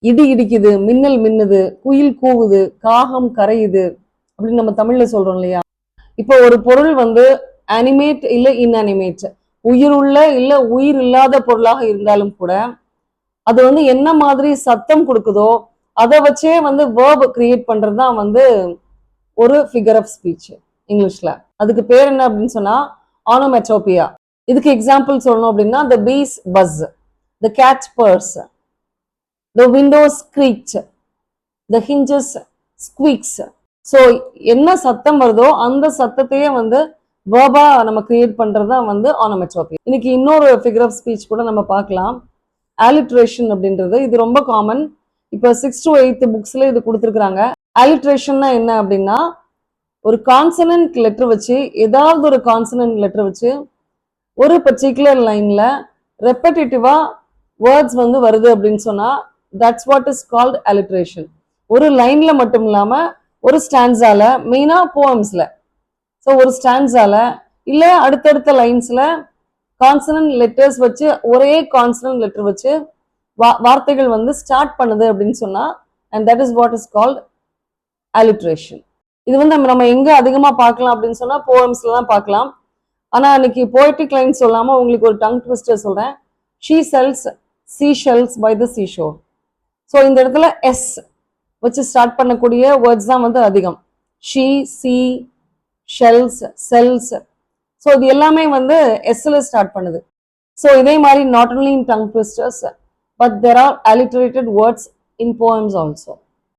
இடி இடிக்குது, மின்னல் மின்னுது, குயில் கூவுது, காகம் கரையுது அப்படின்னு நம்ம தமிழ்ல சொல்றோம் இல்லையா? இப்போ ஒரு பொருள் வந்து அனிமேட் இல்ல இன்அனிமேட், உயிருள்ள இல்ல உயிர் இல்லாத பொருளாக இருந்தாலும் கூட அது வந்து என்ன மாதிரி சத்தம் கொடுக்குதோ அதை வச்சே வந்து வேர்ப் கிரியேட் பண்றது தான் வந்து ஒரு ஃபிகர் ஆஃப் ஸ்பீச் இங்கிலீஷ்ல. அதுக்கு பேர் என்ன அப்படின்னு சொன்னா ஆனோமெட்டோபியா. இதுக்கு எக்ஸாம்பிள் சொல்லணும் அப்படின்னா the bees buzz, the cat purrs, the windows screech, the hinges squeaks. So என்ன சத்தம் வருதோ அந்த சத்தத்தையே வந்து வேர்பா நம்ம கிரியேட் பண்றது தான் வந்து ஆனோமெட்டோபியா. இன்னைக்கு இன்னொரு ஃபிகர் ஆஃப் ஸ்பீச் கூட நம்ம பார்க்கலாம், ஆலிட்ரேஷன் அப்படின்றது. இது ரொம்ப காமன். இப்போ 6th to 8th புக்ஸ்ல இது கொடுத்துருக்காங்க. ஆலிட்ரேஷன்னா என்ன அப்படின்னா ஒரு கான்சனன்ட் லெட்டர் வச்சு ஏதாவது ஒரு கான்சனன்ட் லெட்டர் வச்சு ஒரு பர்டிகுலர் லைன்ல ரெப்படேட்டிவா வேர்ட்ஸ் வந்து வருது அப்படின்னு சொன்னா that's what is called alliteration. ஒரு லைன்ல மட்டும் இல்லாம ஒரு ஸ்டான்ஸால, மெயினா போயம்ஸ்ல, ஸோ ஒரு ஸ்டான்ஸால இல்ல அடுத்தடுத்த லைன்ஸ்ல கான்சனன்ட் லெட்டர்ஸ் வச்சு ஒரே கான்சனன்ட் லெட்டர் வச்சு வார்த்தைகள் வந்து ஸ்டார்ட் பண்ணுது அப்படின்னு சொன்னா and that is what is called alliteration. இது வந்து நம்ம எங்க அதிகமா பார்க்கலாம் அப்படின்னு சொன்னா போயம்ஸ்ல தான் பார்க்கலாம். ஆனா அன்னைக்கு போய்ட்ரிக் லைன் சொல்லாம உங்களுக்கு ஒரு டங் ட்விஸ்டர் சொல்றேன். She cells seashells by the seashore. So இந்த இடத்துல எஸ் வச்சு ஸ்டார்ட் பண்ணக்கூடிய வேர்ட்ஸ் தான் வந்து அதிகம். She, sea, shells, sells. So இது எல்லாமே வந்து எஸ்ல ஸ்டார்ட் பண்ணுது. ஸோ இதே மாதிரி not only in tongue twisters but there are alliterated words in poems also.